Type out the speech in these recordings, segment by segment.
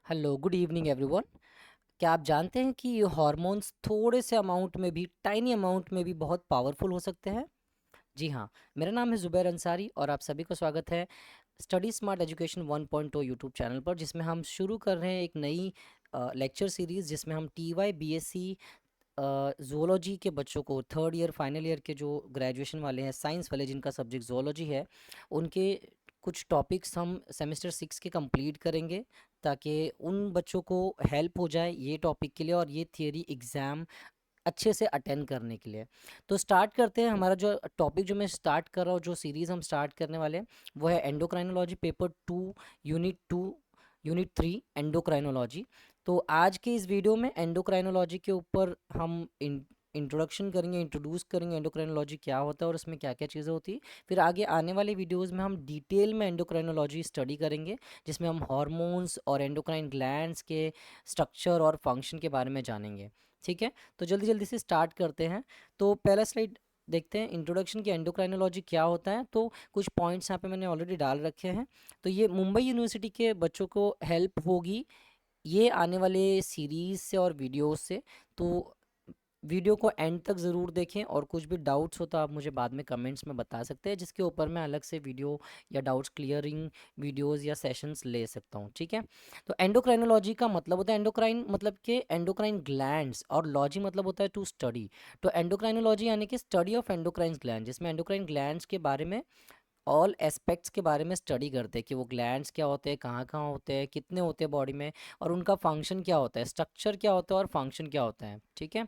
Hello, good evening everyone. क्या आप जानते हैं कि हॉर्मोन्स थोड़े से अमाउंट में भी, टाइनी अमाउंट में भी बहुत पावरफुल हो सकते हैं? जी हाँ, मेरा नाम है ज़ुबैर अंसारी और आप सभी को स्वागत है study smart education 1.0 YouTube channel पर, जिसमें हम शुरू कर रहे हैं एक नई लेक्चर सीरीज़, जिसमें हम टीवाई बीएससी ज़ूलॉजी के बच्चों को, थर्ड ईयर फाइनल ईयर के जो ग्रेजुएशन वाले हैं, साइंस वाले जिनका सब्जेक्ट ज़ूलॉजी है, उनके कुछ टॉपिक्स हम सेमेस्टर 6 के कंप्लीट करेंगे, ताकि उन बच्चों को हेल्प हो जाए ये टॉपिक के लिए और ये थियरी एग्ज़ाम अच्छे से अटेंड करने के लिए। तो स्टार्ट करते हैं। हमारा जो टॉपिक जो मैं स्टार्ट कर रहा हूँ, जो सीरीज़ हम स्टार्ट करने वाले हैं, वो है एंडोक्राइनोलॉजी पेपर 2 यूनिट 3 एंडोक्राइनोलॉजी। तो आज के इस वीडियो में एंडोक्राइनोलॉजी के ऊपर हम इंट्रोडक्शन करेंगे, इंट्रोड्यूस करेंगे एंडोक्राइनोलॉजी क्या होता है और उसमें क्या क्या चीज़ें होती है। फिर आगे आने वाले वीडियोस में हम डिटेल में एंडोक्राइनोलॉजी स्टडी करेंगे, जिसमें हम हार्मोन्स और एंडोक्राइन ग्लैंड्स के स्ट्रक्चर और फंक्शन के बारे में जानेंगे। ठीक है, तो जल्दी जल्दी से स्टार्ट करते हैं। तो पहला स्लाइड देखते हैं, इंट्रोडक्शन की एंडोक्राइनोलॉजी क्या होता है। तो कुछ पॉइंट्स यहाँ पे मैंने ऑलरेडी डाल रखे हैं, तो ये मुंबई यूनिवर्सिटी के बच्चों को हेल्प होगी ये आने वाले सीरीज से और वीडियोस से। तो वीडियो को एंड तक ज़रूर देखें और कुछ भी डाउट्स हो तो आप मुझे बाद में कमेंट्स में बता सकते हैं, जिसके ऊपर मैं अलग से वीडियो या डाउट्स क्लियरिंग वीडियोस या सेशंस ले सकता हूँ। ठीक है, तो एंडोक्राइनोलॉजी का मतलब होता है, एंडोक्राइन मतलब कि एंडोक्राइन ग्लैंड्स, और लॉजी मतलब होता है टू स्टडी। तो एंडोक्राइनोलॉजी यानी कि स्टडी ऑफ एंडोक्राइन ग्लैंड, जिसमें एंडोक्राइन ग्लैंड्स के बारे में, ऑल एस्पेक्ट्स के बारे में स्टडी करते हैं कि वो ग्लैंड्स क्या होते हैं, कहाँ कहाँ होते हैं, कितने होते हैं बॉडी में, और उनका फंक्शन क्या होता है, स्ट्रक्चर क्या होता है और फंक्शन क्या होता है। ठीक है,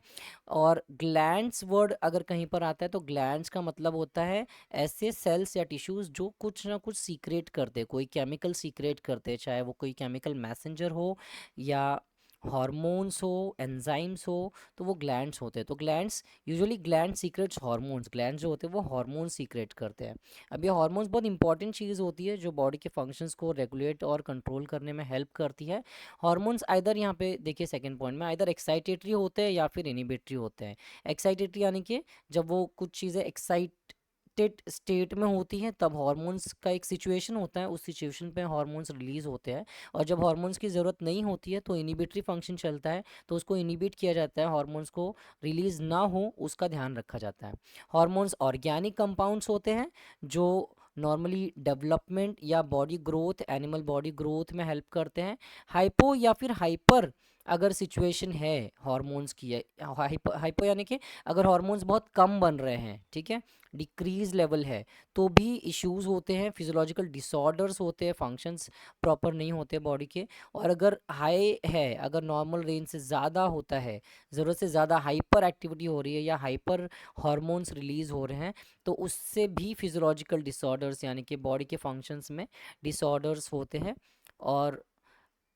और ग्लैंड्स वर्ड अगर कहीं पर आता है तो ग्लैंड्स का मतलब होता है ऐसे सेल्स या टिश्यूज जो कुछ ना कुछ सीक्रेट करते हैं, कोई केमिकल सीक्रेट करते हैं, चाहे वो कोई केमिकल मैसेंजर हो या हॉर्मोन्स हो, एंजाइम्स हो, तो वो ग्लैंड्स होते हैं। तो glands usually gland secrets hormones, gland जो होते हैं वो हार्मोन सीक्रेट करते हैं। अब ये हार्मोन्स बहुत इंपॉर्टेंट चीज़ होती है जो बॉडी के फंक्शंस को रेगुलेट और कंट्रोल करने में हेल्प करती है। हार्मोन्स आइदर, यहाँ पे देखिए सेकंड पॉइंट में, आइदर एक्साइटेटरी होते हैं या फिर इनिबिटरी होते हैं। एक्साइटेटरी यानी कि जब वो कुछ चीज़ें एक्साइटेड स्टेट में होती हैं तब हार्मोन्स का एक सिचुएशन होता है, उस सिचुएशन पे हार्मोन्स रिलीज होते हैं। और जब हार्मोन्स की ज़रूरत नहीं होती है तो इनिबिटरी फंक्शन चलता है, तो उसको इनिबिट किया जाता है, हार्मोन्स को रिलीज ना हो उसका ध्यान रखा जाता है। हार्मोन्स ऑर्गेनिक कंपाउंड्स होते हैं जो नॉर्मली डेवलपमेंट या body growth, animal body growth में हेल्प करते हैं। हाइपो या फिर हाइपर अगर सिचुएशन है हार्मोन्स की है, हाइपो यानी कि अगर हार्मोन्स बहुत कम बन रहे हैं, ठीक है, डिक्रीज लेवल है, तो भी इश्यूज होते हैं, फिजियोलॉजिकल डिसऑर्डर्स होते हैं, फंक्शंस प्रॉपर नहीं होते बॉडी के। और अगर हाई है, अगर नॉर्मल रेंज से ज़्यादा होता है, ज़रूरत से ज़्यादा हाइपर एक्टिविटी हो रही है या हाइपर हार्मोन्स रिलीज हो रहे हैं, तो उससे भी फिजियोलॉजिकल डिसऑर्डर्स यानी कि बॉडी के फंक्शंस में डिसऑर्डर्स होते हैं और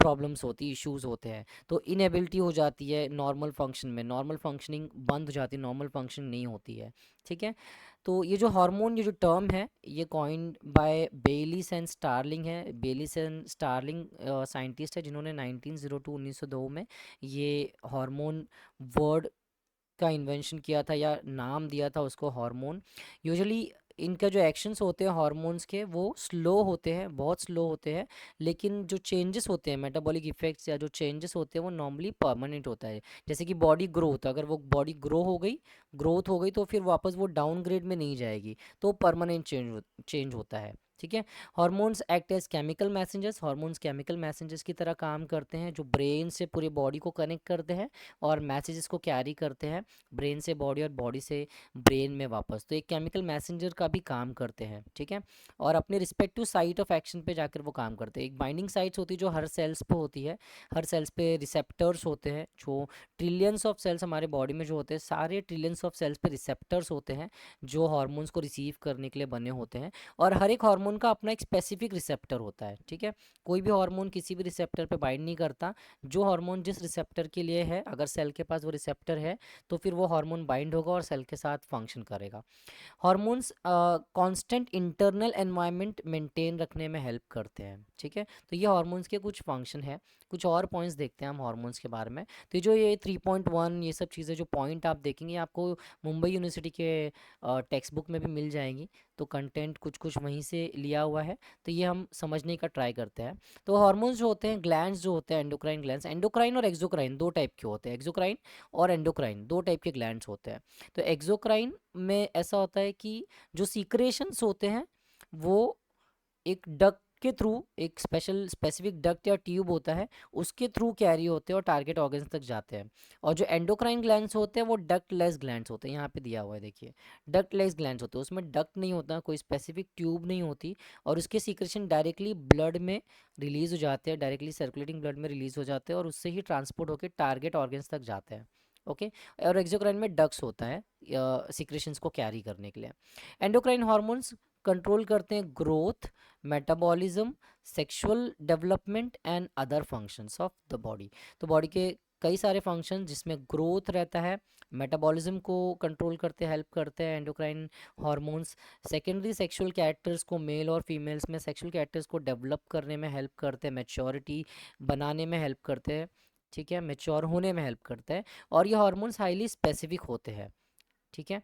प्रॉब्लम्स होती, इश्यूज होते हैं। तो इनएबिलिटी हो जाती है नॉर्मल फंक्शन में, नॉर्मल फंक्शनिंग बंद हो जाती है, नॉर्मल फंक्शन नहीं होती है। ठीक है, तो ये जो हार्मोन, ये जो टर्म है, ये coined by Bayliss and Starling है। बेलिस एंड स्टार्लिंग साइंटिस्ट है जिन्होंने 1902 1902 में ये हार्मोन वर्ड का इन्वेंशन किया था या नाम दिया था उसको हार्मोन। यूजुअली इनका जो एक्शंस होते हैं हार्मोन्स के वो स्लो होते हैं, बहुत स्लो होते हैं, लेकिन जो चेंजेस होते हैं, मेटाबॉलिक इफेक्ट्स या जो चेंजेस होते हैं वो नॉर्मली परमानेंट होता है। जैसे कि बॉडी ग्रोथ, अगर वो बॉडी ग्रोथ हो गई तो फिर वापस वो डाउनग्रेड में नहीं जाएगी, तो परमानेंट चेंज होता है। ठीक है, hormones act as chemical messengers, hormones chemical messengers की तरह काम करते हैं जो ब्रेन से पूरी बॉडी को कनेक्ट करते हैं और मैसेजेस को कैरी करते हैं ब्रेन से बॉडी और बॉडी से ब्रेन में वापस। तो एक केमिकल मैसेंजर का भी काम करते हैं। ठीक है, और अपने रिस्पेक्टिव साइट ऑफ एक्शन पे जाकर वो काम करते हैं। एक बाइंडिंग साइट्स होती है जो हर सेल्स पे होती है, हर सेल्स पे रिसेप्टर्स होते हैं, जो ट्रिलियंस ऑफ सेल्स हमारे बॉडी में जो होते हैं, सारे ट्रिलियंस ऑफ सेल्स पे रिसेप्टर्स होते हैं जो हार्मोन्स को रिसीव करने के लिए बने होते हैं। और हर एक हार्मोन का अपना एक स्पेसिफिक रिसेप्टर होता है। ठीक है, कोई भी हार्मोन किसी भी रिसेप्टर पे बाइंड नहीं करता, जो हार्मोन जिस रिसेप्टर के लिए है, अगर सेल के पास वो रिसेप्टर है तो फिर वो हार्मोन बाइंड होगा और सेल के साथ फंक्शन करेगा। Hormones constant internal environment maintain रखने में हेल्प करते हैं। ठीक है, तो ये हार्मोन्स के कुछ फंक्शन है। कुछ और पॉइंट्स देखते हैं हम हार्मोन्स के बारे में। तो जो ये 3.1 ये सब चीज़ें जो पॉइंट आप देखेंगे आपको मुंबई यूनिवर्सिटी के टेक्स्ट बुक में भी मिल जाएंगी, तो कंटेंट कुछ कुछ वहीं से लिया हुआ है, तो ये हम समझने का ट्राई करते हैं। तो हार्मोन्स जो होते हैं, ग्लैंड्स जो होते हैं, एंडोक्राइन ग्लैंड्स, एंडोक्राइन और एक्सोक्राइन दो टाइप के होते हैं, एक्सोक्राइन और एंडोक्राइन दो टाइप के ग्लैंड्स होते हैं। तो एक्सोक्राइन में ऐसा होता है कि जो सीक्रेशंस होते हैं वो एक डक्ट के थ्रू, एक स्पेसिफिक डक्ट या ट्यूब होता है, उसके थ्रू कैरी होते हैं और टारगेट ऑर्गन्स तक जाते हैं। और जो एंडोक्राइन ग्लैंड्स होते हैं वो डक्ट लेस ग्लैंड्स होते हैं, यहाँ पे दिया हुआ है देखिए, डक्ट लेस ग्लैंड्स होते हैं, उसमें डक्ट नहीं होता, कोई स्पेसिफिक ट्यूब नहीं होती, और उसके सीक्रेशन डायरेक्टली ब्लड में रिलीज हो जाते हैं, डायरेक्टली सर्कुलेटिंग ब्लड में रिलीज हो जाते हैं और उससे ही ट्रांसपोर्ट होकर टारगेट ऑर्गन्स तक जाते हैं। ओके। और एक्सोक्राइन में डक्ट्स होता है सीक्रेशंस को कैरी करने के लिए। एंडोक्राइन हार्मोन्स कंट्रोल करते हैं growth, metabolism, sexual development and other functions of the body. तो बॉडी के कई सारे फंक्शन जिसमें ग्रोथ रहता है, मेटाबॉलिज्म को कंट्रोल करते हेल्प करते हैं endocrine hormones. Secondary sexual characters को, मेल और फीमेल्स में सेक्सुअल कैरेक्टर्स को डेवलप करने में हेल्प करते हैं, मैच्योरिटी बनाने में हेल्प करते हैं, ठीक है, मैच्योर होने में हेल्प करते हैं। और ये हार्मोन्स हाईली स्पेसिफिक होते हैं, ठीक है।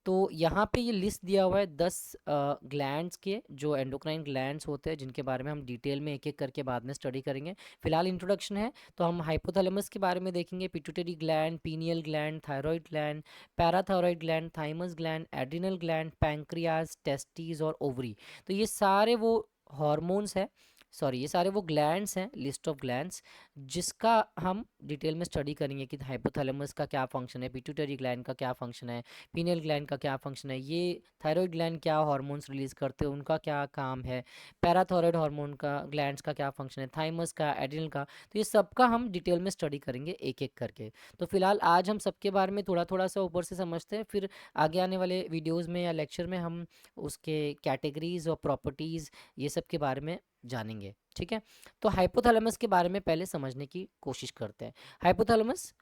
तो यहाँ पे ये लिस्ट दिया हुआ है 10 ग्लैंड्स के, जो एंडोक्राइन ग्लैंड्स होते हैं, जिनके बारे में हम डिटेल में एक एक करके बाद में स्टडी करेंगे। फिलहाल इंट्रोडक्शन है, तो हम हाइपोथैलेमस के बारे में देखेंगे, pituitary gland, pineal gland, thyroid gland, parathyroid gland, thymus gland, adrenal gland, pancreas, testis और ओवरी। तो ये सारे वो हार्मोन्स हैं, सॉरी ये सारे वो ग्लैंड्स हैं, लिस्ट ऑफ ग्लैंड्स, जिसका हम डिटेल में स्टडी करेंगे कि हाइपोथैलेमस का क्या फंक्शन है, पिट्यूटरी ग्लैंड का क्या फंक्शन है, पीनियल ग्लैंड का क्या फंक्शन है, ये थायराइड ग्लैंड क्या हार्मोन्स रिलीज करते हैं, उनका क्या काम है, पैराथायराइड हार्मोन का ग्लैंड्स का क्या फंक्शन है, थाइमस का, एड्रिनल का। तो ये सबका हम डिटेल में स्टडी करेंगे एक एक करके। तो फिलहाल आज हम सबके बारे में थोड़ा थोड़ा सा ऊपर से समझते हैं, फिर आगे आने वाले वीडियोज़ में या लेक्चर में हम उसके कैटेगरीज और प्रॉपर्टीज़ ये सब के बारे में जानेंगे, ठीक है। तो हाइपोथैलेमस के बारे में पहले समझने की कोशिश करते हैं। हाइपोथैलेमस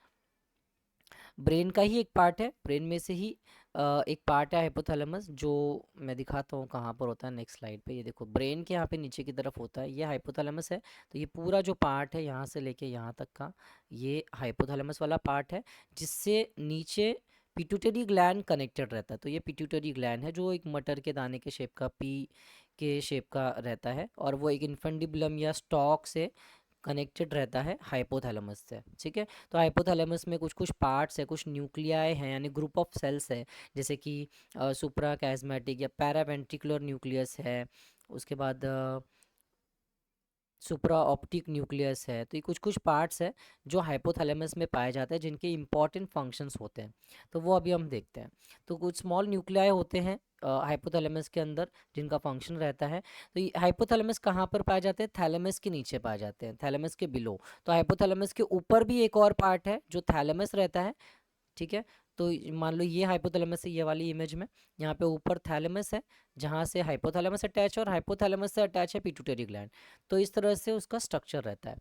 ब्रेन का ही एक पार्ट है, ब्रेन में से ही एक पार्ट है हाइपोथैलेमस, जो मैं दिखाता हूँ कहाँ पर होता है, नेक्स्ट स्लाइड पे। ये देखो ब्रेन के यहाँ पे नीचे की तरफ होता है, ये हाइपोथैलेमस है। तो ये पूरा जो पार्ट है यहाँ से लेके यहाँ तक का, ये हाइपोथैलेमस वाला पार्ट है, जिससे नीचे पिट्यूटरी ग्लैंड कनेक्टेड रहता है। तो ये पिट्यूटरी ग्लैंड है, जो एक मटर के दाने के शेप का, पी के शेप का रहता है, और वो एक इन्फेंडिबुलम या स्टॉक से कनेक्टेड रहता है हाइपोथैलेमस से, ठीक है। तो हाइपोथैलेमस में कुछ कुछ पार्ट्स है, कुछ न्यूक्लियाई हैं, यानी ग्रुप ऑफ सेल्स है, जैसे कि सुप्रा कैस्मेटिक या पैरावेंट्रिकुलर न्यूक्लियस है, उसके बाद सुप्रा ऑप्टिक न्यूक्लियस है। तो ये कुछ कुछ पार्ट्स है जो हाइपोथैलेमस में पाए जाते हैं, जिनके इंपॉर्टेंट फंक्शंस होते हैं, तो वो अभी हम देखते हैं। तो कुछ स्मॉल न्यूक्लियाई होते हैं हाइपोथैलेमस के अंदर, जिनका फंक्शन रहता है। तो ये हाइपोथैलेमस कहाँ पर पाए जाते हैं, थैलेमस के नीचे पाए जाते हैं, थैलेमस के बिलो। तो हाइपोथैलेमस के ऊपर भी एक और पार्ट है जो थैलेमस रहता है, ठीक है। तो मान लो ये हाइपोथैलेमस है, ये वाली इमेज में, यहाँ पे ऊपर थैलेमस है, जहाँ से हाइपोथैलेमस अटैच है, और हाइपोथैलेमस से अटैच है पिट्यूटरी ग्लैंड। तो इस तरह से उसका स्ट्रक्चर रहता है।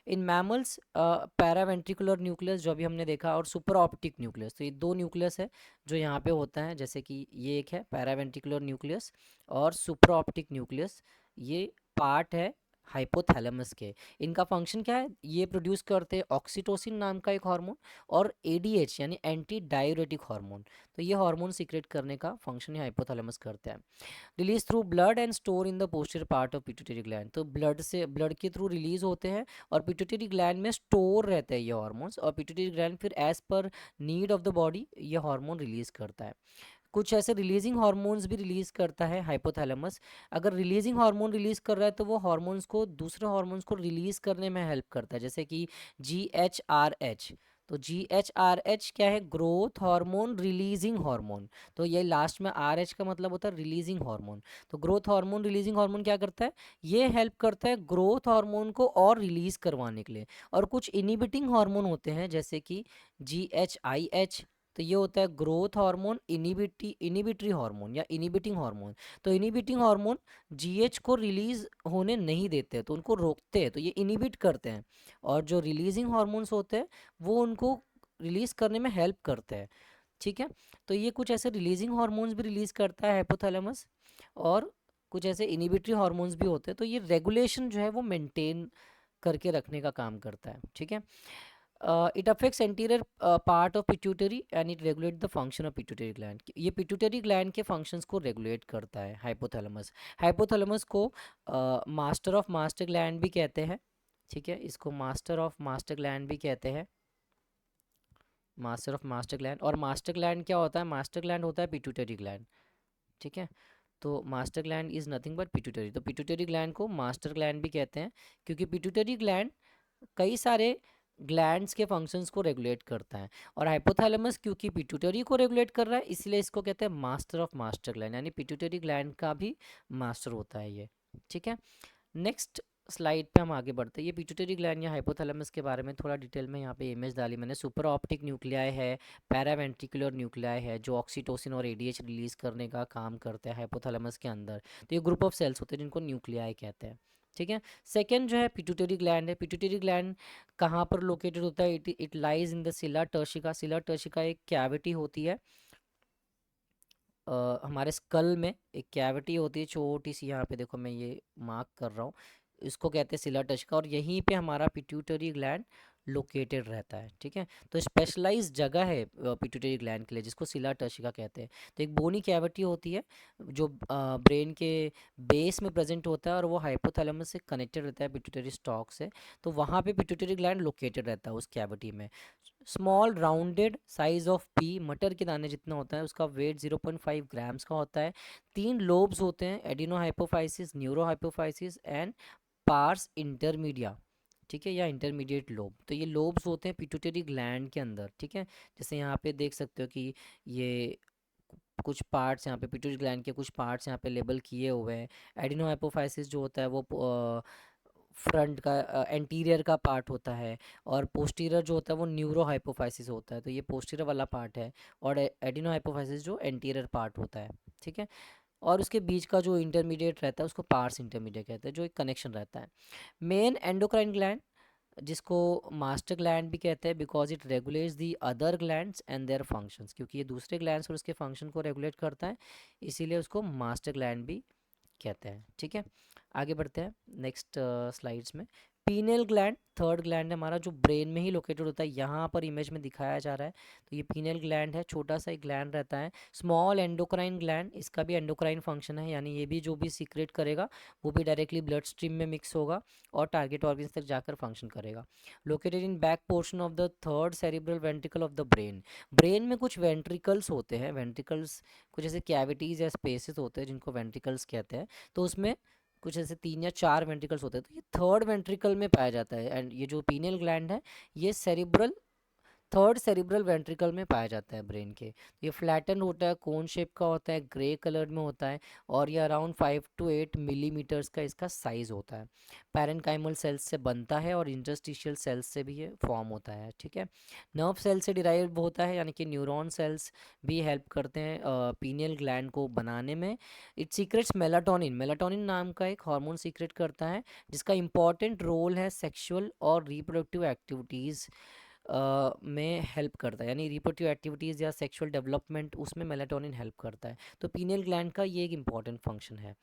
इन मैमल्स पैरावेंट्रिकुलर न्यूक्लियस जो अभी हमने देखा, और सुपर ऑप्टिक न्यूक्लियस, तो ये दो न्यूक्लियस है जो यहाँ पे होता है, जैसे कि ये एक है पैरावेंट्रिकुलर न्यूक्लियस और सुपर ऑप्टिक न्यूक्लियस, ये पार्ट है हाइपोथैलेमस के। इनका फंक्शन क्या है, ये प्रोड्यूस करते हैं ऑक्सीटोसिन नाम का एक हार्मोन, और एडीएच यानी एंटी डायूरेटिक हार्मोन। तो ये हार्मोन सीक्रेट करने का फंक्शन ये हाइपोथैलेमस करते हैं। Release through blood and store in the posterior part of pituitary gland. तो ब्लड के थ्रू रिलीज होते हैं और पिट्यूटरी ग्लैंड में स्टोर रहते हैं ये हार्मोन्स, और पिट्यूटरी ग्लैंड फिर as per need of the body ये हार्मोन रिलीज करता है। कुछ ऐसे रिलीजिंग हार्मोन्स भी रिलीज करता है हाइपोथैलेमस। अगर रिलीजिंग हार्मोन रिलीज कर रहा है तो वो हार्मोन्स को, दूसरे हार्मोन्स को रिलीज करने में हेल्प करता है, जैसे कि GHRH। तो GHRH क्या है, ग्रोथ हार्मोन रिलीजिंग हार्मोन। तो ये लास्ट में RH का मतलब होता है रिलीजिंग हार्मोन। तो ग्रोथ हार्मोन रिलीजिंग हार्मोन क्या करता है, ये हेल्प करता है ग्रोथ हार्मोन को और रिलीज करवाने के लिए। और कुछ इनिबिटिंग हार्मोन होते हैं, जैसे कि GHIH। तो ये होता है ग्रोथ हार्मोन इनिबिटरी हार्मोन या इनिबिटिंग हार्मोन। तो इनिबिटिंग हार्मोन GH को रिलीज होने नहीं देते, तो उनको रोकते हैं, तो ये इनिबिट करते हैं। और जो रिलीजिंग हार्मोन्स होते हैं वो उनको रिलीज करने में हेल्प करते हैं, ठीक है। तो ये कुछ ऐसे रिलीजिंग हार्मोन्स भी रिलीज करता है हाइपोथैलेमस, और कुछ ऐसे इनिबिटरी हार्मोन्स भी होते हैं। तो ये रेगुलेशन जो है वो मेंटेन करके रखने का काम करता है, ठीक है। It affects anterior part of pituitary and it regulate the function of pituitary gland. ये पिट्यूटरी ग्लैंड के फंक्शंस को रेगुलेट करता है हाइपोथैलेमस। हाइपोथैलेमस को मास्टर ऑफ मास्टर ग्लैंड भी कहते हैं, ठीक है, इसको मास्टर ऑफ मास्टर ग्लैंड भी कहते हैं, मास्टर ऑफ मास्टर ग्लैंड। और मास्टर ग्लैंड क्या होता है? मास्टर ग्लैंड होता है पिट्यूटरी ग्लैंड, ठीक है। तो master gland is nothing but pituitary, तो पिट्यूटरी ग्लैंड को मास्टर ग्लैंड भी कहते हैं, क्योंकि पिट्यूटरी ग्लैंड कई सारे ग्लैंड्स के फंक्शंस को रेगुलेट करता है। और हाइपोथैलेमस क्योंकि पिट्यूटरी को रेगुलेट कर रहा है, इसलिए इसको कहते हैं मास्टर ऑफ मास्टर ग्लैंड, यानी पिट्यूटरी ग्लैंड का भी मास्टर होता है ये, ठीक है। नेक्स्ट स्लाइड पे हम आगे बढ़ते हैं। ये पिट्यूटरी ग्लैंड या हाइपोथैलेमस के बारे में थोड़ा डिटेल में यहाँ पे इमेज डाली मैंने। सुपर ऑप्टिक न्यूक्लियाई है, पैरावेंट्रिकुलर न्यूक्लियाई है, जो ऑक्सीटोसिन और एडीएच रिलीज करने का काम करते हैं हाइपोथैलेमस के अंदर। तो ये ग्रुप ऑफ सेल्स होते हैं जिनको न्यूक्लियाई कहते हैं, ठीक है। सेकेंड जो है पिट्यूटरी ग्लैंड है। पिट्यूटरी ग्लैंड कहाँ पर लोकेटेड होता है? इट लाइज इन द सिला टर्शिका। सिला टर्शिका एक कैविटी होती है, हमारे स्कल में एक कैविटी होती है छोटी सी, यहाँ पे देखो मैं ये मार्क कर रहा हूँ, इसको कहते हैं सिला टर्शिका, और यहीं पे हमारा पिट्यूटरी ग्लैंड लोकेटेड रहता है, ठीक है। तो स्पेशलाइज्ड जगह है पिट्यूटरी ग्लैंड के लिए, जिसको सिला टर्शिका कहते हैं। तो एक बोनी कैविटी होती है जो ब्रेन के बेस में प्रेजेंट होता है, और वो हाइपोथैलेमस से कनेक्टेड रहता है पिट्यूटरी स्टॉक से। तो वहाँ पे पिट्यूटरी ग्लैंड लोकेटेड रहता है उस कैविटी में। Small rounded size of P, मटर के दाने जितना होता है, उसका वेट 0.5 ग्राम्स का होता है। 3 लोब्स होते हैं, adeno hypophysis, neuro hypophysis and parse intermedia, ठीक है, या इंटरमीडिएट लोब। तो ये लोब्स होते हैं पिट्यूटरी ग्लैंड के अंदर, ठीक है। जैसे यहाँ पे देख सकते हो कि ये कुछ पार्ट्स यहाँ पे पिट्यूटरी ग्लैंड के कुछ पार्ट्स यहाँ पे लेबल किए हुए हैं। एडिनो हाइपोफाइसिस जो होता है वो फ्रंट का एंटीरियर का पार्ट होता है, और पोस्टीरियर जो होता है वो न्यूरो हाइपोफाइसिस होता है, तो ये पोस्टीरियर वाला पार्ट है। और एडिनो हाइपोफाइसिस जो एंटीरियर पार्ट होता है, ठीक है। और उसके बीच का जो इंटरमीडिएट रहता है उसको पार्स इंटरमीडिएट कहते हैं, जो एक कनेक्शन रहता है। मेन एंडोक्राइन ग्लैंड, जिसको मास्टर ग्लैंड भी कहते हैं, because it regulates the other glands and their functions, क्योंकि ये दूसरे ग्लैंड्स और उसके फंक्शन को रेगुलेट करता है, इसीलिए उसको मास्टर ग्लैंड भी कहते हैं, ठीक है। आगे बढ़ते हैं नेक्स्ट स्लाइड्स में। पीनियल ग्लैंड थर्ड ग्लैंड है हमारा, जो ब्रेन में ही लोकेटेड होता है, यहाँ पर इमेज में दिखाया जा रहा है। तो ये पीनियल ग्लैंड है, छोटा सा एक ग्लैंड रहता है। स्मॉल एंडोक्राइन ग्लैंड, इसका भी एंडोक्राइन फंक्शन है, यानी ये भी जो भी सीक्रेट करेगा वो भी डायरेक्टली ब्लड स्ट्रीम में मिक्स होगा और टारगेट ऑर्गन्स तक जाकर फंक्शन करेगा। Located in back portion of the third cerebral ventricle of the brain. Brain में कुछ वेंट्रिकल्स होते हैं, वेंट्रिकल्स कुछ ऐसे कैविटीज़ या स्पेसेस होते हैं जिनको वेंट्रिकल्स कहते हैं। तो उसमें कुछ ऐसे 3 या 4 वेंट्रिकल्स होते हैं, तो ये थर्ड वेंट्रिकल में पाया जाता है। एंड ये जो पीनियल ग्लैंड है ये सेरिब्रल थर्ड सेरिब्रल वेंट्रिकल में पाया जाता है ब्रेन के। ये फ्लैटन होता है, कोन शेप का होता है, ग्रे कलर में होता है, और ये अराउंड 5 to 8 मिलीमीटर्स का इसका साइज होता है। पैरेनकाइमल सेल्स से बनता है और इंटरस्टिशियल सेल्स से भी ये फॉर्म होता है, ठीक है। नर्व सेल से डिराइव होता है, यानी कि न्यूरॉन सेल्स भी हेल्प करते हैं पीनियल ग्लैंड को बनाने में। इट सीक्रेट्स मेलाटोनिन, मेलाटोनिन नाम का एक हार्मोन सीक्रेट करता है, जिसका इंपॉर्टेंट रोल है सेक्सुअल और रिप्रोडक्टिव एक्टिविटीज़ में हेल्प करता है, यानी रिप्रोडक्टिव एक्टिविटीज़ या सेक्सुअल डेवलपमेंट, उसमें मेलाटोनिन हेल्प करता है। तो पीनियल ग्लैंड का ये एक इंपॉर्टेंट फंक्शन है।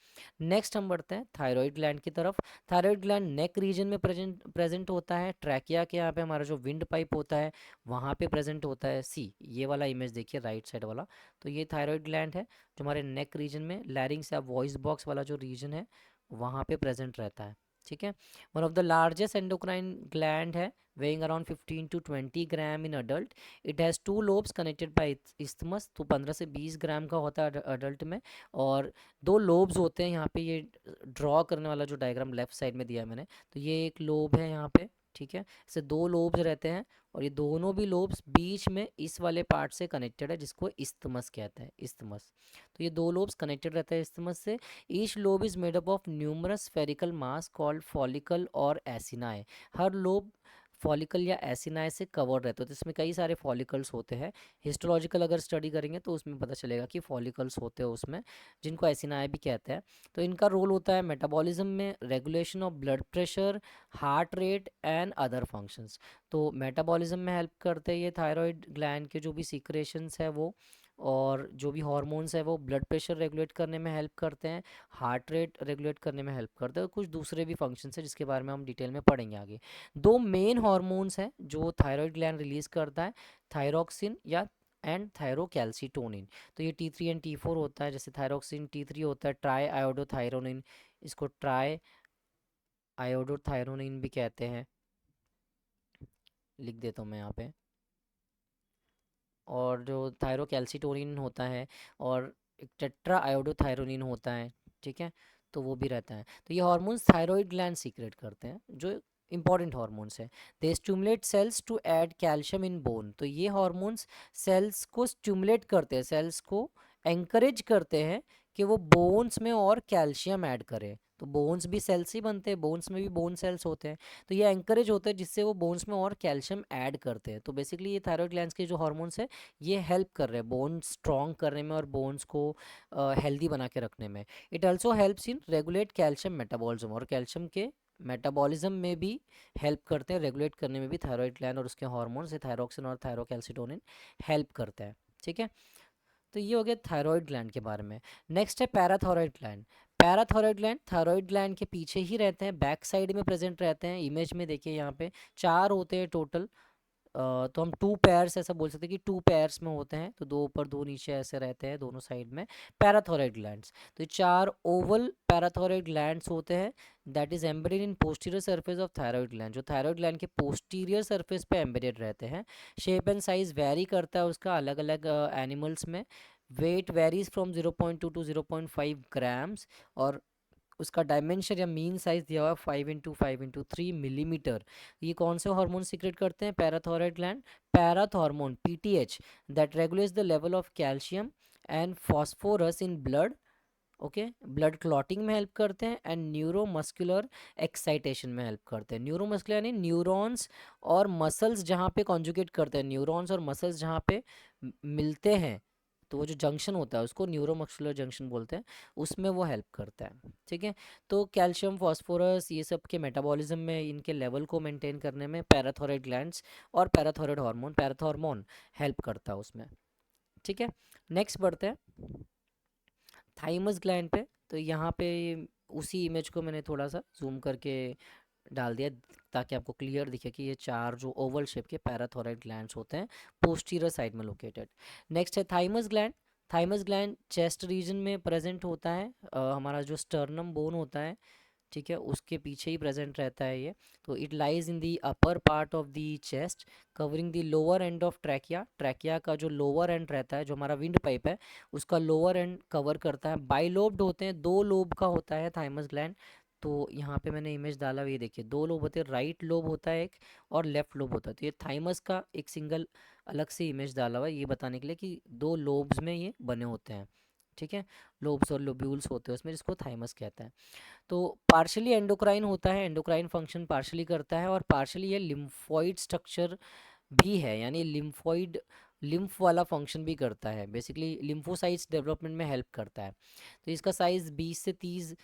नेक्स्ट हम बढ़ते हैं थायराइड ग्लैंड की तरफ। थायराइड ग्लैंड नेक रीजन में प्रेजेंट होता है, ट्रैकिया के यहाँ पे हमारा जो विंड पाइप होता है वहाँ पे प्रेजेंट होता है। सी ये वाला इमेज देखिए राइट साइड वाला, तो ये थायराइड ग्लैंड है जो हमारे नेक रीजन में, लैरिंग्स या वॉइस बॉक्स वाला जो रीजन है वहाँ पे प्रेजेंट रहता है, ठीक है। One of the largest endocrine gland है, weighing around 15 to 20 gram in adult. It has 2 lobes connected by isthmus, तो 15 से 20 ग्राम का होता है अडल्ट में, और 2 लोब्स होते हैं यहाँ पे। ये ड्रॉ करने वाला जो डायग्राम लेफ्ट साइड में दिया है मैंने, तो ये एक लोब है यहाँ पे, ठीक है। ऐसे 2 लोब्स रहते हैं, और ये दोनों भी लोब्स बीच में इस वाले पार्ट से कनेक्टेड है, जिसको इस्थमस कहते हैं, इस्थमस। तो ये 2 लोब्स कनेक्टेड रहते हैं इस्थमस से। Each lobe is made up of numerous spherical mass called follicle और एसिनाए। हर लोब फॉलिकल या एसिनाई से कवर्ड रहते हैं, तो इसमें कई सारे फॉलिकल्स होते हैं। हिस्टोलॉजिकल अगर स्टडी करेंगे तो उसमें पता चलेगा कि फॉलिकल्स होते हैं उसमें, जिनको एसिनाई भी कहते हैं। तो इनका रोल होता है मेटाबॉलिज्म में, regulation of blood pressure, heart rate and other functions. तो मेटाबॉलिज्म में हेल्प करते हैं ये थायराइड ग्लैंड के जो भी सीक्रेशंस है वो, और जो भी हॉर्मोन्स है वो ब्लड प्रेशर रेगुलेट करने में हेल्प करते हैं, हार्ट रेट रेगुलेट करने में हेल्प करते हैं, और कुछ दूसरे भी फंक्शंस हैं जिसके बारे में हम डिटेल में पढ़ेंगे आगे। दो मेन हॉर्मोन्स हैं जो थायराइड ग्लैंड रिलीज करता है, थायरोक्सिन या एंड थायरोकैल्सिटोनिन। तो ये T3 एंड T4 होता है। जैसे थायरोक्सिन T3 होता है ट्राई आयोडोथायरोनिन, इसको ट्राई आयोडोथायरोनिन भी कहते हैं, लिख देता हूँ मैं यहाँ पे। और जो थायरोकैल्सिटोनिन होता है और एक टेट्रा आयोडोथायरोनिन होता है, ठीक है, तो वो भी रहता है। तो ये हार्मोन्स थायराइड ग्लैंड सीक्रेट करते हैं जो इंपॉर्टेंट हार्मोन्स है। They stimulate cells to add calcium in bone. तो ये हार्मोन्स सेल्स को स्टिमुलेट करते हैं, सेल्स को एंकरेज करते हैं कि वो बोन्स में और कैल्शियम ऐड करें। तो बोन्स भी सेल्स ही बनते हैं, बोन्स में भी बोन सेल्स होते हैं, तो ये एंकरेज होता है जिससे वो बोन्स में और कैल्शियम ऐड करते हैं। तो बेसिकली ये थायराइड ग्लैंड्स के जो हार्मोन्स है ये हेल्प कर रहे हैं बोन स्ट्रॉन्ग करने में और बोन्स को हेल्दी बना के रखने में। It also helps in regulate calcium metabolism, और कैल्शियम के मेटाबॉलिज्म में भी हेल्प करते हैं, रेगुलेट करने में भी थायराइड ग्लैंड और उसके हार्मोन्स से थायरोक्सिन और थायरोकैल्सिटोनिन हेल्प करता है, ठीक है। तो ये हो गया थायराइड ग्लैंड के बारे में। नेक्स्ट है parathyroid gland. Parathyroid gland thyroid gland के पीछे ही रहते हैं, बैक साइड में प्रेजेंट रहते हैं। इमेज में देखिए यहाँ पे चार होते हैं टोटल। तो हम टू पेयर्स ऐसा बोल सकते हैं कि टू पेयर्स में होते हैं, तो दो ऊपर दो नीचे ऐसे रहते हैं दोनों साइड में पैराथायराइड ग्लैंड्स। तो ये चार ओवल पैराथायराइड ग्लैंड्स होते हैं that is embedded in posterior surface of thyroid gland, जो थायराइड ग्लैंड के पोस्टीरियर सरफेस पे एम्बेडेड रहते हैं। शेप एंड साइज वेरी करता है उसका अलग अलग एनिमल्स में। Weight varies from 0.2 to 0.5 grams, और उसका डायमेंशन या मीन साइज दिया हुआ है 5 × 5 × 3 मिलीमीटर। ये कौन से हार्मोन सीक्रेट करते हैं parathyroid gland? Parathormone PTH that regulates the level of calcium and phosphorus in blood. Okay, blood clotting में हेल्प करते हैं एंड न्यूरोमस्कुलर एक्साइटेशन में हेल्प करते हैं। न्यूरोमस्कुलर यानी न्यूरॉन्स और मसल्स जहाँ पे कॉन्जुगेट करते हैं, न्यूरॉन्स और मसल्स जहाँ पे मिलते हैं, तो वो जो जंक्शन होता है उसको न्यूरोमस्कुलर जंक्शन बोलते हैं, उसमें वो हेल्प करता है, ठीक है। तो कैल्शियम फॉस्फोरस ये सब के मेटाबॉलिज्म में इनके लेवल को मेंटेन करने में पैराथायराइड ग्लैंड्स और पैराथायराइड हार्मोन पैराथॉर्मोन हेल्प करता है उसमें, ठीक है। नेक्स्ट बढ़ते हैं थाइमस ग्लैंड पे। तो यहाँ पे उसी इमेज को मैंने थोड़ा सा जूम करके डाल दिया ताकि आपको क्लियर दिखे कि ये चार जो ओवल शेप के पैराथायराइड ग्लैंड्स होते हैं पोस्टीरियर साइड में लोकेटेड। नेक्स्ट है thymus gland. Thymus gland chest region में प्रेजेंट होता है। हमारा जो स्टर्नम बोन होता है, ठीक है, उसके पीछे ही प्रेजेंट रहता है ये। तो it lies in the upper part of the chest covering the lower end of trachea. Trachea का जो लोअर एंड रहता है, जो हमारा विंड पाइप है, उसका लोअर एंड कवर करता है। बाइलोब्ड होते हैं, दो लोब का होता है थाइमस ग्लैंड। तो यहाँ पे मैंने इमेज डाला हुआ, ये देखिए दो लोब होते हैं, राइट लोब होता है एक और लेफ्ट लोब होता है। तो ये थाइमस का एक सिंगल अलग से इमेज डाला हुआ है ये बताने के लिए कि दो लोब्स में ये बने होते हैं, ठीक है। लोब्स और लोब्यूल्स होते हैं उसमें, जिसको थाइमस कहता है। तो पार्शली एंडोक्राइन होता है, एंडोक्राइन फंक्शन पार्शली करता है, और पार्शली ये लिम्फॉइड स्ट्रक्चर भी है, यानी लिम्फॉइड लिम्फ वाला फंक्शन भी करता है। बेसिकली लिम्फोसाइट्स डेवलपमेंट में हेल्प करता है। तो इसका साइज़ 20 से 30,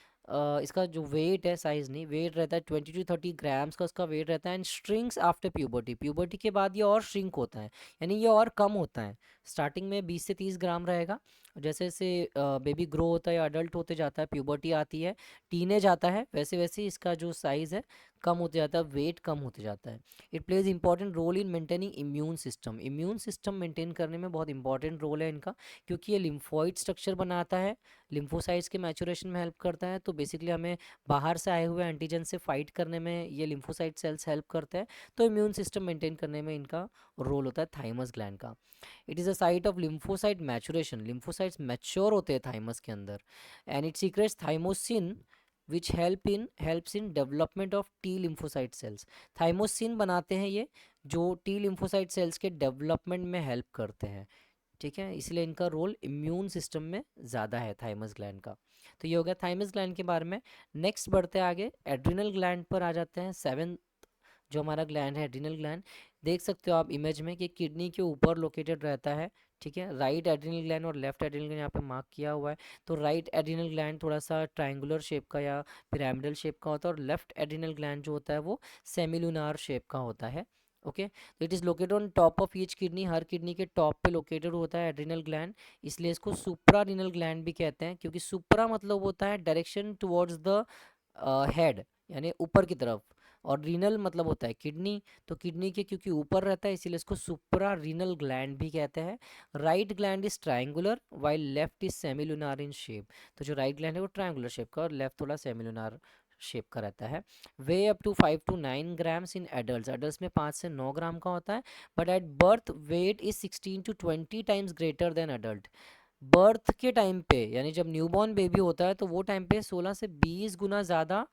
इसका जो वेट है, साइज़ नहीं, वेट रहता है 20 to 30 ग्राम्स का उसका वेट रहता है। And shrinks after puberty, puberty के बाद ये और श्रिंक होता है, यानी ये और कम होता है। स्टार्टिंग में 20 से 30 ग्राम रहेगा, जैसे जैसे बेबी ग्रो होता है या अडल्ट होते जाता है, प्यूबर्टी आती है, टीनेज आता है, वैसे वैसे इसका जो साइज़ है कम होते जाता है, वेट कम होते जाता है। It plays important role in maintaining immune system. Immune system maintain करने में बहुत इंपॉर्टेंट रोल है इनका, क्योंकि ये लिम्फॉइड स्ट्रक्चर बनाता है, लिम्फोसाइट्स के मैचुरेशन में हेल्प करता है। तो बेसिकली हमें बाहर से आए हुए एंटीजन से फाइट करने में ये लिम्फोसाइट सेल्स हेल्प करते हैं। तो इम्यून सिस्टम मेंटेन करने में इनका रोल होता है थाइमस ग्लैंड का। It is a site of lymphocyte maturation, lymphocytes mature होते हैं थाइमस के अंदर। And it secrets thymosin which helps in development of T lymphocyte sales. Thymosin बनाते हैं ये, जो टी लिम्फोसाइट सेल्स के डेवलपमेंट में हेल्प करते हैं, ठीक है। इसलिए इनका रोल इम्यून सिस्टम में ज़्यादा है थाइमस ग्लैंड का। तो ये हो गया थाइमस ग्लैंड के बारे में। नेक्स्ट बढ़ते हैं आगे, एड्रिनल ग्लैंड पर आ जाते हैं। सेवन जो हमारा ग्लैंड है एड्रिनल ग्लैंड, देख सकते हो आप इमेज में कि किडनी के ऊपर लोकेटेड रहता है, ठीक है। राइट एड्रिनल ग्लैंड और लेफ्ट एड्रिनल ग्लैंड यहाँ पे मार्क किया हुआ है। तो राइट एड्रिनल ग्लैंड थोड़ा सा ट्रायंगुलर शेप का या पिरामिडल शेप का होता है, और लेफ्ट एड्रिनल ग्लैंड जो होता है वो सेमिलुनार शेप का होता है, ओके, तो it is located on top of each kidney, her kidney के टॉप पे लोकेटेड होता है एड्रिनल ग्लैंड, इसलिए इसको सुप्रा रीनल ग्लैंड भी कहते हैं, क्योंकि सुप्रा मतलब होता है डायरेक्शन टुवर्ड्स द हेड, यानी ऊपर की तरफ, और रीनल मतलब होता है किडनी, तो किडनी के क्योंकि ऊपर रहता है इसीलिए इसको सुप्रा रीनल ग्लैंड भी कहते हैं। Right gland is triangular while left is semilunar in shape, तो जो राइट ग्लैंड है वो ट्रायंगुलर शेप का और लेफ्ट थोड़ा सेमिलुनार शेप का रहता है। Weighs up to 5 to 9 grams in adult, adult में 5 से 9 ग्राम का होता है, but at birth weight is 16 to 20 times greater than adult. Birth के टाइम पे यानी जब न्यूबॉर्न बेबी होता है तो वो टाइम पे 16 से 20 गुना ज़्यादा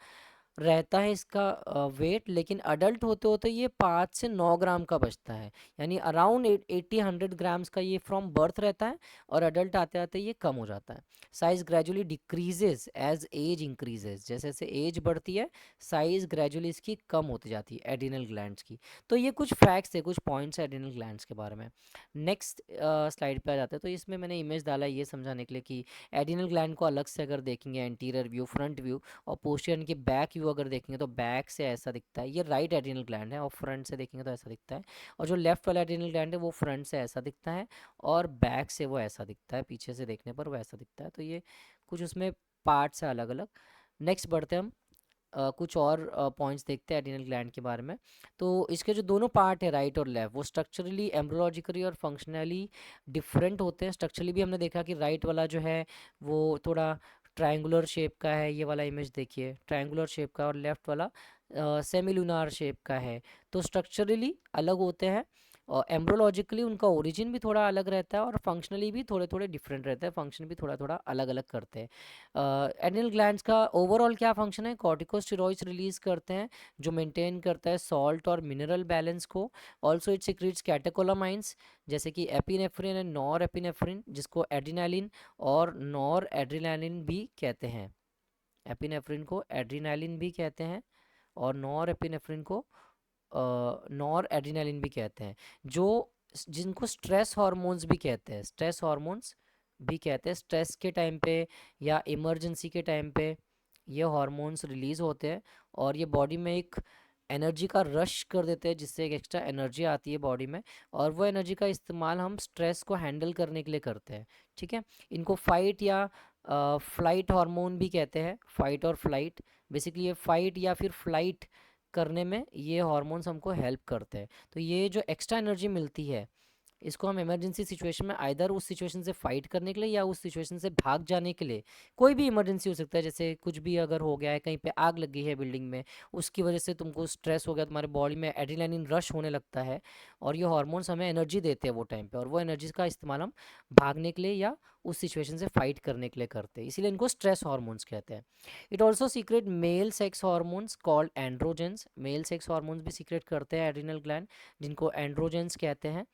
रहता है इसका वेट, लेकिन अडल्ट होते होते ये 5 से 9 ग्राम का बचता है, यानी अराउंड 80-100 ग्राम्स का ये फ्रॉम बर्थ रहता है, और अडल्ट आते आते ये कम हो जाता है। Size gradually decreases as age increases, जैसे जैसे एज बढ़ती है साइज ग्रेजुअली इसकी कम होती जाती है एड्रिनल ग्लैंड्स की। तो ये कुछ फैक्ट्स है, कुछ पॉइंट्स है एड्रिनल ग्लैंड्स के बारे में। नेक्स्ट स्लाइड पे आ जाते हैं, तो इसमें मैंने इमेज डाला है ये समझाने के लिए कि एड्रिनल ग्लैंड को अलग से अगर देखेंगे एंटीरियर व्यू, फ्रंट व्यू और पोस्चर के बैक व्यू अगर देखेंगे तो बैक से ऐसा दिखता है, ये राइट एड्रिनल ग्लैंड है, और फ्रंट से देखेंगे तो ऐसा दिखता है। और जो लेफ्ट वाला एड्रिनल ग्लैंड है वो फ्रंट से ऐसा दिखता है और बैक से वो ऐसा दिखता है, पीछे से देखने पर वो ऐसा दिखता है। तो ये कुछ उसमें पार्ट्स है अलग अलग। नेक्स्ट बढ़ते हैं हम, कुछ और पॉइंट्स देखते हैं एड्रिनल ग्लैंड के बारे में। तो इसके जो दोनों पार्ट है राइट और लेफ्ट वो स्ट्रक्चरली, एम्ब्रोलॉजिकली और फंक्शनली डिफरेंट होते हैं। स्ट्रक्चरली भी हमने देखा कि राइट वाला जो है वो थोड़ा ट्रायंगुलर शेप का है, ये वाला इमेज देखिए ट्रायंगुलर शेप का, और लेफ्ट वाला सेमिलुनार शेप का है। तो स्ट्रक्चरली अलग होते हैं और एम्ब्रोलॉजिकली उनका ओरिजिन भी थोड़ा अलग रहता है, और फंक्शनली भी थोड़े थोड़े डिफरेंट रहते हैं, फंक्शन भी थोड़ा थोड़ा अलग अलग करते हैं। एड्रिनल ग्लैंड्स का ओवरऑल क्या फंक्शन है, कॉर्टिकोस्टेरॉइड्स रिलीज करते हैं जो मेंटेन करता है सॉल्ट और मिनरल बैलेंस को। ऑल्सो इट सिक्रीट्स कैटेकोलामाइंस जैसे कि एपिनेफ्रिन एंड नॉर एपिनेफ्रिन, जिसको एड्रिनालिन और नॉर एड्रिनालिन भी कहते हैं। एपिनेफ्रिन को एड्रिनालिन भी कहते हैं और नॉर एपिनेफ्रिन को नॉर एड्रिनालिन भी कहते हैं, जो जिनको स्ट्रेस हार्मोन्स भी कहते हैं, स्ट्रेस हार्मोन्स भी कहते हैं। स्ट्रेस के टाइम पे या इमरजेंसी के टाइम पे ये हार्मोन्स रिलीज होते हैं और ये बॉडी में एक एनर्जी का रश कर देते हैं, जिससे एक एक्स्ट्रा एनर्जी आती है बॉडी में, और वो एनर्जी का इस्तेमाल हम स्ट्रेस को हैंडल करने के लिए करते हैं। ठीक है, इनको फाइट या फ्लाइट हार्मोन भी कहते हैं, फाइट और फ्लाइट। बेसिकली ये फाइट या फिर फ्लाइट करने में ये हार्मोन्स हमको हेल्प करते हैं। तो ये जो एक्स्ट्रा एनर्जी मिलती है इसको हम इमरजेंसी सिचुएशन में आइदर उस सिचुएशन से फाइट करने के लिए या उस सिचुएशन से भाग जाने के लिए, कोई भी इमरजेंसी हो सकता है, जैसे कुछ भी अगर हो गया है, कहीं पे आग लग गई है बिल्डिंग में, उसकी वजह से तुमको स्ट्रेस हो गया, तुम्हारे बॉडी में एड्रेनालिन रश होने लगता है, और ये हार्मोन्स हमें एनर्जी देते हैं वो टाइम पे, और वो एनर्जी का इस्तेमाल हम भागने के लिए या उस सिचुएशन से फाइट करने के लिए करते हैं, इसीलिए इनको स्ट्रेस हार्मोन्स कहते हैं। It also secret male sex hormones called androgens, male sex hormones भी सीक्रेट करते हैं एड्रिनल ग्लैंड, जिनको एंड्रोजेंस कहते हैं,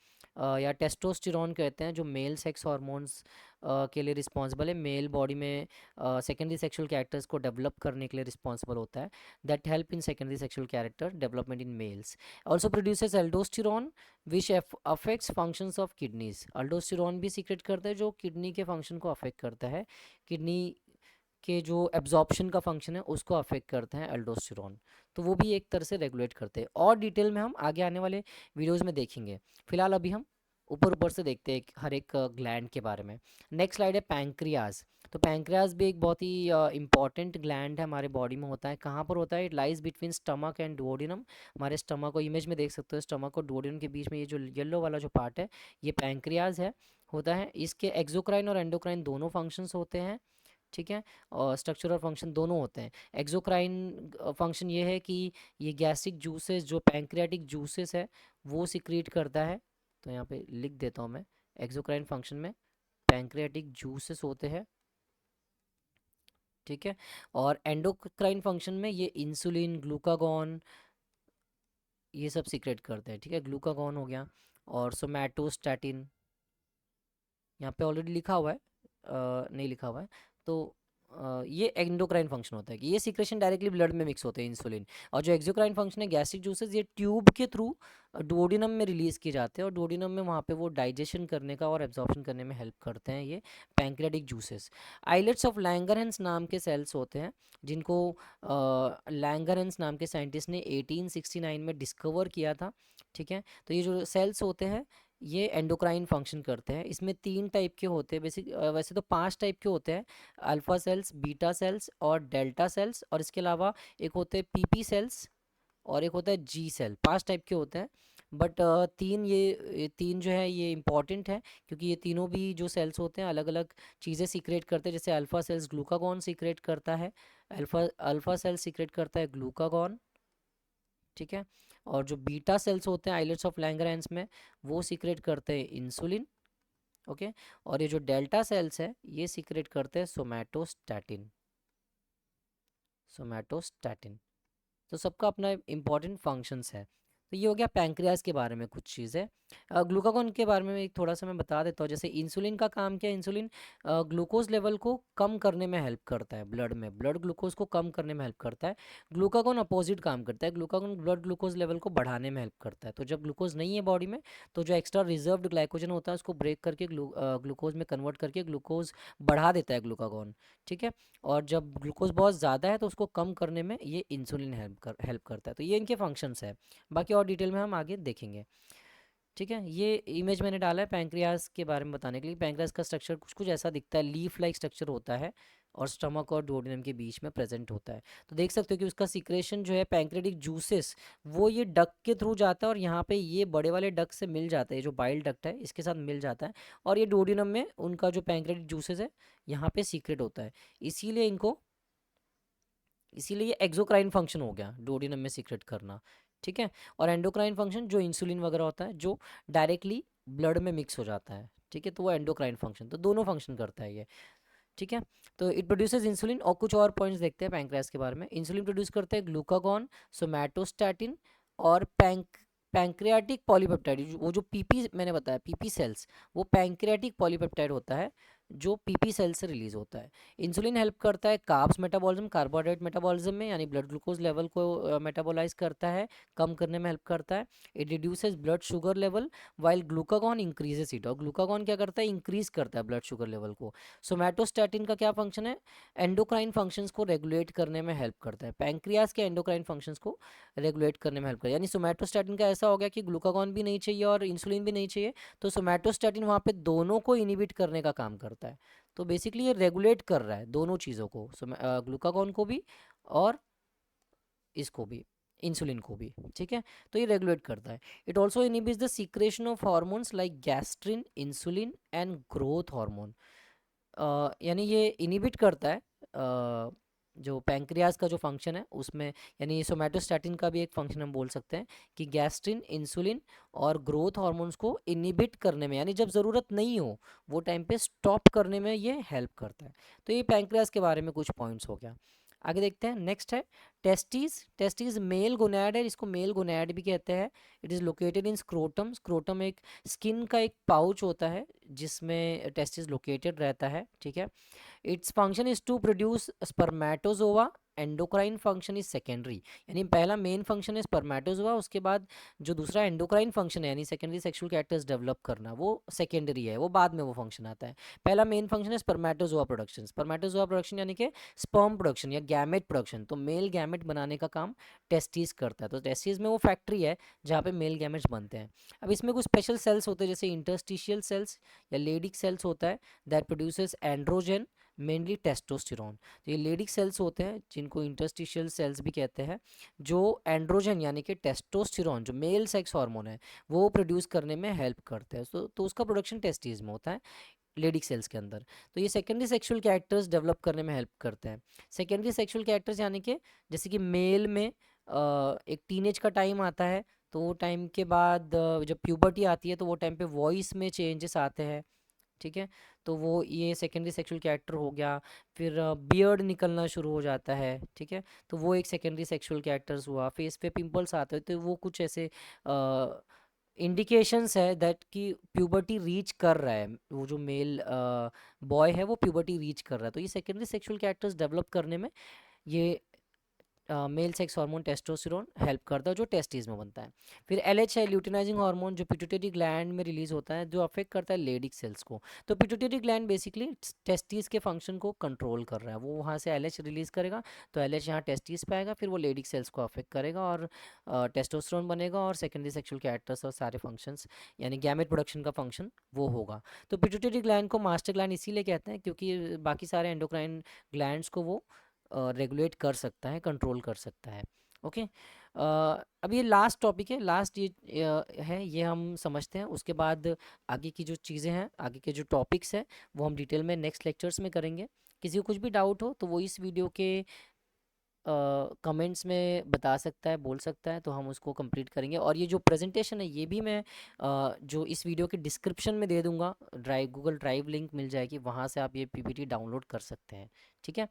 या टेस्टोस्टेरोन कहते हैं, जो मेल सेक्स हार्मोन्स के लिए रिस्पॉन्सिबल है, मेल बॉडी में सेकेंडरी सेक्सुअल कैरेक्टर्स को डेवलप करने के लिए रिस्पॉन्सिबल होता है, that help in secondary sexual character development in males. Also produces aldosterone which affects functions of kidneys, अल्डोस्टेरोन भी सीक्रेट करता है जो किडनी के फंक्शन को अफेक्ट करता है, किडनी के जो एब्जॉर्प्शन का फंक्शन है उसको अफेक्ट करते हैं एल्डोस्टेरोन, तो वो भी एक तरह से रेगुलेट करते हैं, और डिटेल में हम आगे आने वाले वीडियोज़ में देखेंगे। फिलहाल अभी हम ऊपर ऊपर से देखते हैं हर एक ग्लैंड के बारे में। नेक्स्ट स्लाइड है पैंक्रियाज। तो पैंक्रियाज भी एक बहुत ही इंपॉर्टेंट ग्लैंड है, हमारे बॉडी में होता है। कहाँ पर होता है, it lies between stomach and duodenum, हमारे स्टमक को इमेज में देख सकते हो, स्टमक और डुओडिनम के बीच में ये जो येलो वाला जो पार्ट है ये पैंक्रियाज है, होता है। इसके एक्सोक्राइन और एंडोक्राइन दोनों फंक्शंस होते हैं, ठीक है, और स्ट्रक्चर और फंक्शन दोनों होते हैं। एक्सोक्राइन फंक्शन ये है कि ये गैस्ट्रिक जूसेस, जो पैंक्रियाटिक जूसेस है वो सिक्रीट करता है, तो यहाँ पे लिख देता हूँ मैं, एक्सोक्राइन फंक्शन में पैंक्रियाटिक जूसेस होते हैं, ठीक है। और एंडोक्राइन फंक्शन में ये इंसुलिन, ग्लूकागॉन ये सब सिक्रेट करते हैं, ठीक है, ग्लूकागॉन हो गया, और सोमैटोस्टैटिन यहाँ पे ऑलरेडी लिखा हुआ है, नहीं लिखा हुआ है, तो ये एंडोक्राइन फंक्शन होता है कि ये सीक्रेशन डायरेक्टली ब्लड में मिक्स होते हैं इंसुलिन। और जो एक्सोक्राइन फंक्शन है गैस्ट्रिक जूसेस, ये ट्यूब के थ्रू डुओडिनम में रिलीज किए जाते हैं और डुओडिनम में वहाँ पे वो डाइजेशन करने का और एब्जॉर्प्शन करने में हेल्प करते हैं ये pancreatic juices. Islets of Langerhans नाम के सेल्स होते हैं जिनको लैंगरहैंस नाम के साइंटिस्ट ने 1869 में डिस्कवर किया था। ठीक है, तो ये जो सेल्स होते हैं ये एंडोक्राइन फंक्शन करते हैं। इसमें 3 टाइप के होते हैं बेसिक, वैसे तो 5 टाइप के होते हैं, अल्फा सेल्स, बीटा सेल्स और डेल्टा सेल्स, और इसके अलावा एक होते हैं पीपी सेल्स और एक होता है जी सेल। 5 टाइप के होते हैं, बट तीन ये तीन जो है ये इंपॉर्टेंट है क्योंकि ये तीनों भी जो सेल्स होते हैं अलग अलग चीज़ें सीक्रेट करते हैं। जैसे अल्फा सेल्स ग्लूकागॉन सीक्रेट करता है, अल्फा अल्फा सेल सीक्रेट करता है ग्लूकागॉन। ठीक है, और जो बीटा सेल्स होते हैं आइलेट्स ऑफ लैंगरहैंस में वो सीक्रेट करते हैं इंसुलिन। ओके, और ये जो डेल्टा सेल्स है ये सीक्रेट करते हैं सोमैटोस्टैटिन। सोमैटोस्टैटिन, तो सबका अपना इंपॉर्टेंट फंक्शंस है। तो ये हो गया पैंक्रियाज के बारे में कुछ चीज़ें। ग्लूकागॉन के बारे में एक थोड़ा सा मैं बता देता हूँ। जैसे इंसुलिन का काम क्या है, इंसुलिन ग्लूकोज लेवल को कम करने में हेल्प करता है, ब्लड में ब्लड ग्लूकोज को कम करने में हेल्प करता है। ग्लूकागॉन अपोजिट काम करता है, ग्लूकागॉन ब्लड ग्लूकोज लेवल को बढ़ाने में हेल्प करता है। तो जब ग्लूकोज नहीं है बॉडी में तो जो एक्स्ट्रा रिजर्व्ड ग्लाइकोजन होता है उसको ब्रेक करके ग्लूकोज में कन्वर्ट करके ग्लूकोज बढ़ा देता है ग्लूकागॉन। ठीक है, और जब ग्लूकोज बहुत ज़्यादा है तो उसको कम करने में ये इंसुलिन हेल्प करता है। तो ये इनके फंक्शंस है, बाकी और डिटेल में हम आगे देखेंगे। ठीक है, ये इमेज मैंने डाला है पैंक्रियाज के बारे में बताने के लिए। पैंक्रियाज का स्ट्रक्चर कुछ कुछ ऐसा दिखता है, लीफ लाइक स्ट्रक्चर होता है और स्टमक और डुओडेनम के बीच में प्रेजेंट होता है। तो देख सकते हो कि उसका सीक्रेशन जो है पैंक्रियाटिक जूसेस वो ये डक के थ्रू जाता है और यहाँ पे ये बड़े वाले डक से मिल जाता है, जो बाइल डक्ट है इसके साथ मिल जाता है, और ये डुओडेनम में उनका जो पैंक्रियाटिक जूसेस है यहाँ पे सीक्रेट होता है। इसीलिए इनको इसीलिए ये एक्सोक्राइन फंक्शन हो गया डुओडेनम में सीक्रेट करना। ठीक है, और एंडोक्राइन फंक्शन जो इंसुलिन वगैरह होता है जो डायरेक्टली ब्लड में मिक्स हो जाता है। ठीक है, तो वो एंडोक्राइन फंक्शन, तो दोनों फंक्शन करता है ये। ठीक है, तो इट प्रोड्यूसेस इंसुलिन। और कुछ और पॉइंट्स देखते हैं पैंक्रियास के बारे में। इंसुलिन प्रोड्यूस करते हैं ग्लूकागॉन, सोमैटोस्टैटिन और पैंक्रियाटिक पॉलीपेप्टाइड। वो जो पीपी मैंने बताया पीपी सेल्स, वो पैंक्रियाटिक पॉलीपेप्टाइड होता है जो पीपी सेल से रिलीज होता है। इंसुलिन हेल्प करता है कार्ब्स मेटाबॉलिज्म, कार्बोहाइड्रेट मेटाबॉलिज्म में, यानी ब्लड ग्लूकोज लेवल को मेटाबोलाइज करता है, कम करने में हेल्प करता है। It reduces blood sugar level while glucagon increases it. और ग्लूकागॉन क्या करता है, इंक्रीज करता है ब्लड शुगर लेवल को। सोमैटोस्टैटिन का क्या फंक्शन है, एंडोक्राइन फंक्शंस को रेगुलेट करने में हेल्प करता है। पैंक्रियास के एंडोक्राइन फंक्शंस को रेगुलेट करने में हेल्प करता है। यानी सोमैटोस्टैटिन का ऐसा हो गया कि ग्लूकागॉन भी नहीं चाहिए और इंसुलिन भी नहीं चाहिए, तो सोमैटोस्टैटिन वहाँ पे दोनों को इनिबिट करने का काम करता है। तो बेसिकली ये रेगुलेट कर रहा है दोनों चीज़ों को, ग्लूकागॉन को भी और इसको भी, इंसुलिन को भी। ठीक है, तो ये रेगुलेट करता है। It also inhibits the secretion of hormones like gastrin, insulin and growth hormone. यानी ये इनिबिट करता है जो पैंक्रियाज का जो फंक्शन है उसमें, यानी सोमैटोस्टैटिन का भी एक फंक्शन हम बोल सकते हैं कि गैस्ट्रिन, इंसुलिन और ग्रोथ हार्मोन्स को इनिबिट करने में, यानी जब ज़रूरत नहीं हो वो टाइम पे स्टॉप करने में ये हेल्प करता है। तो ये पैंक्रियाज के बारे में कुछ पॉइंट्स हो गया। आगे देखते हैं, नेक्स्ट है टेस्टिस। टेस्टिस मेल गोनैड है, इसको मेल गोनैड भी कहते हैं। It is located in scrotum. Scrotum एक स्किन का एक पाउच होता है जिसमें टेस्टिस लोकेटेड रहता है। ठीक है, it's function is to produce spermatozoa, endocrine function is secondary. यानी पहला मेन फंक्शन है स्पर्मेटोजोआ, उसके बाद जो दूसरा एंडोक्राइन फंक्शन है यानी सेकेंडरी सेक्सुअल कैरेक्टर्स डेवलप करना वो सेकेंडरी है, वो बाद में वो फंक्शन आता है। पहला मेन फंक्शन है स्पर्मेटोजोआ प्रोडक्शन। स्पर्मेटोजोआ प्रोडक्शन यानी कि स्पर्म प्रोडक्शन या गैमेट प्रोडक्शन, तो मेल गैमेट बनाने का काम टेस्टिस करता है। तो टेस्टिस में वो फैक्ट्री है जहाँ पे मेल गैमेट्स बनते हैं। अब इसमें कुछ स्पेशल सेल्स होते हैं जैसे इंटरस्टिशियल सेल्स या लेडिक सेल्स होता है that produces androgen, mainly testosterone. तो ये लेडिक सेल्स होते हैं जिनको इंटरस्टिशियल सेल्स भी कहते हैं, जो एंड्रोजन यानी कि टेस्टोस्टेरोन जो मेल सेक्स हार्मोन है वो प्रोड्यूस करने में हेल्प करते हैं। तो उसका प्रोडक्शन टेस्टिस में होता है, लेडिक सेल्स के अंदर। तो ये सेकेंडरी सेक्सुअल कैरेक्टर्स डेवलप करने में हेल्प करते हैं। सेकेंडरी सेक्सुअल कैरेक्टर्स यानी कि जैसे कि मेल में एक टीनेज का टाइम आता है, तो वो टाइम के बाद जब प्यूबर्टी आती है तो वो टाइम पे वॉइस में चेंजेस आते हैं। ठीक है, तो वो ये सेकेंडरी सेक्सुअल कैरेक्टर हो गया। फिर बियर्ड निकलना शुरू हो जाता है। ठीक है, तो वो एक सेकेंडरी सेक्सुअल कैरेक्टर्स हुआ। फेस पे पिंपल्स आते हैं तो वो कुछ ऐसे इंडिकेशंस है दैट कि प्यूबर्टी रीच कर रहा है, वो जो मेल बॉय है वो प्यूबर्टी रीच कर रहा है, तो ये सेकेंडरी सेक्सुअल कैरेक्टर्स डेवलप करने में ये male sex hormone testosterone help करता है जो टेस्टिस में बनता है। फिर एलएच है ल्यूटिनाइजिंग हार्मोन, जो पिट्यूटरी ग्लैंड में रिलीज होता है, जो अफेक्ट करता है लेडिक सेल्स को। तो पिट्यूटरी ग्लैंड बेसिकली टेस्टिस के फंक्शन को कंट्रोल कर रहा है, वो वहाँ से एलएच रिलीज करेगा, तो एलएच यहाँ टेस्टिस पे आएगा, फिर वो लेडिक सेल्स को अफेक्ट करेगा और टेस्टोस्टेरोन बनेगा और सेकेंडरी सेक्सुअल कैरेक्टर्स और सारे फंक्शंस यानी गैमेट प्रोडक्शन का फंक्शन वो होगा। तो पिट्यूटरी ग्लैंड को मास्टर ग्लैंड इसीलिए कहते हैं क्योंकि बाकी सारे एंडोक्राइन ग्लैंड्स को वो रेगुलेट कर सकता है, कंट्रोल कर सकता है। ओके, अब ये लास्ट टॉपिक है, लास्ट ये है, ये हम समझते हैं, उसके बाद आगे की जो चीज़ें हैं, आगे के जो टॉपिक्स हैं वो हम डिटेल में नेक्स्ट लेक्चर्स में करेंगे। किसी को कुछ भी डाउट हो तो वो इस वीडियो के कमेंट्स में बता सकता है, बोल सकता है, तो हम उसको कंप्लीट करेंगे। और ये जो प्रेजेंटेशन है ये भी मैं जो इस वीडियो के डिस्क्रिप्शन में दे दूंगा, गूगल ड्राइव लिंक मिल जाएगी, वहाँ से आप ये पीपीटी डाउनलोड कर सकते हैं। ठीक है,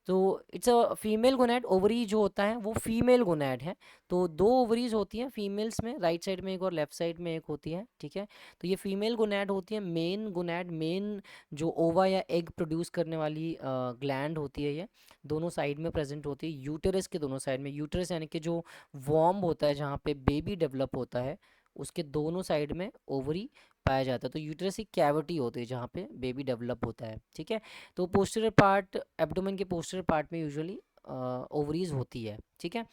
तो it's a female gonad, ovary जो होता है वो फीमेल गोनैड है, तो दो ओवरीज होती हैं फीमेल्स में, राइट साइड में एक और लेफ्ट साइड में एक होती है। ठीक है, तो ये फीमेल गोनैड होती है। मेन गोनैड, मेन जो ओवा या एग प्रोड्यूस करने वाली ग्लैंड होती है, ये दोनों साइड में प्रेजेंट होती है, यूटेरस के दोनों साइड में। यूटेरस यानी कि जो वॉर्म होता है जहाँ पे बेबी डेवलप होता है, उसके दोनों साइड में ओवरी पाया जाता है। तो यूटेरस एक कैविटी होती है जहाँ पे बेबी डेवलप होता है। ठीक है, तो पोस्टीरियर पार्ट, एब्डोमेन के पोस्टीरियर पार्ट में यूजुअली ओवरीज होती है। ठीक है,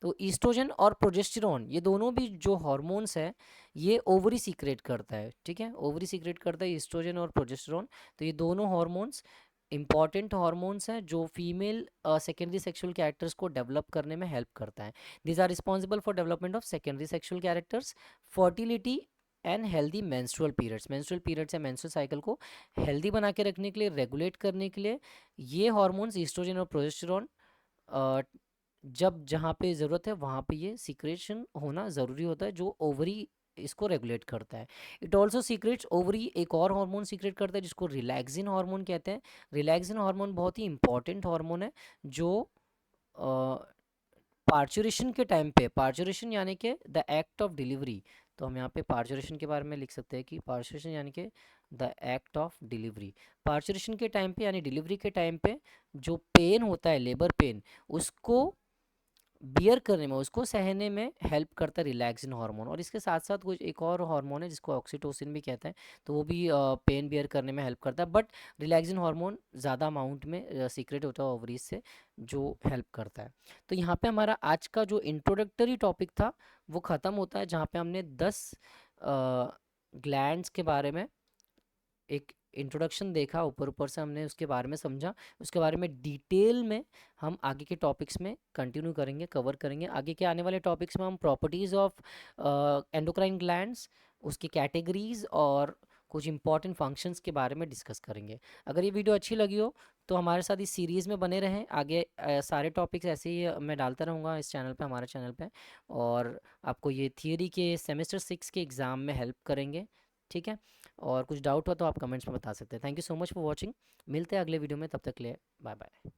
तो ईस्ट्रोजन और प्रोजेस्टेरॉन ये दोनों भी जो हॉर्मोन्स है ये ओवरी सीक्रेट करता है। ठीक है, ओवरी सीक्रेट करता है ईस्ट्रोजन और प्रोजेस्टेरॉन, तो ये दोनों हॉर्मोन्स इंपॉर्टेंट हॉर्मोन्स हैं जो फीमेल सेकेंडरी सेक्सुअल कैरेक्टर्स को डेवलप करने में हेल्प करता है। These are responsible for development of secondary sexual characters, fertility and healthy menstrual periods. Menstrual periods या मेंस्ट्रुअल साइकिल को हेल्दी बना के रखने के लिए, रेगुलेट करने के लिए ये हॉर्मोन्स ईस्ट्रोजन और प्रोजेस्टेरॉन जब जहाँ पे ज़रूरत है वहाँ पे ये सीक्रेशन होना ज़रूरी होता है, जो ओवरी इसको रेगुलेट करता है। इट ऑल्सो सीक्रेट्स, ओवरी एक और हार्मोन सीक्रेट करता है जिसको रिलैक्सिन हार्मोन कहते हैं। रिलैक्सिन हार्मोन बहुत ही इंपॉर्टेंट हार्मोन है जो पार्चुरेशन के टाइम पे, पार्चुरेशन यानी कि द एक्ट ऑफ डिलीवरी, तो हम यहाँ पे पार्चुरेशन के बारे में लिख सकते हैं कि पार्चुरेशन यानी कि the act of delivery. Parturition के टाइम पे यानी डिलीवरी के टाइम पे जो पेन होता है, लेबर पेन, उसको बियर करने में, उसको सहने में हेल्प करता है रिलैक्सिन हार्मोन। और इसके साथ साथ कुछ एक और हार्मोन है जिसको ऑक्सीटोसिन भी कहते हैं, तो वो भी पेन बियर करने में हेल्प करता है, बट रिलैक्सिन हार्मोन ज़्यादा अमाउंट में सीक्रेट होता है ओवरीज से, जो हेल्प करता है। तो यहाँ पे हमारा आज का जो इंट्रोडक्टरी टॉपिक था वो ख़त्म होता है, जहाँ पे हमने 10 ग्लैंड्स के बारे में एक इंट्रोडक्शन देखा, ऊपर ऊपर से हमने उसके बारे में समझा, उसके बारे में डिटेल में हम आगे के टॉपिक्स में कंटिन्यू करेंगे, कवर करेंगे। आगे के आने वाले टॉपिक्स में हम प्रॉपर्टीज़ ऑफ एंडोक्राइन ग्लैंड्स, उसकी कैटेगरीज और कुछ इंपॉर्टेंट फंक्शंस के बारे में डिस्कस करेंगे। अगर ये वीडियो अच्छी लगी हो तो हमारे साथ इस सीरीज़ में बने रहें, आगे सारे टॉपिक्स ऐसे ही मैं डालता रहूँगा इस चैनल पे, हमारे चैनल पे, और आपको ये थियरी के सेमेस्टर 6 के एग्ज़ाम में हेल्प करेंगे। ठीक है, और कुछ डाउट हो तो आप कमेंट्स में बता सकते हैं। Thank you so much for watching, मिलते हैं अगले वीडियो में, तब तक के लिए बाय बाय।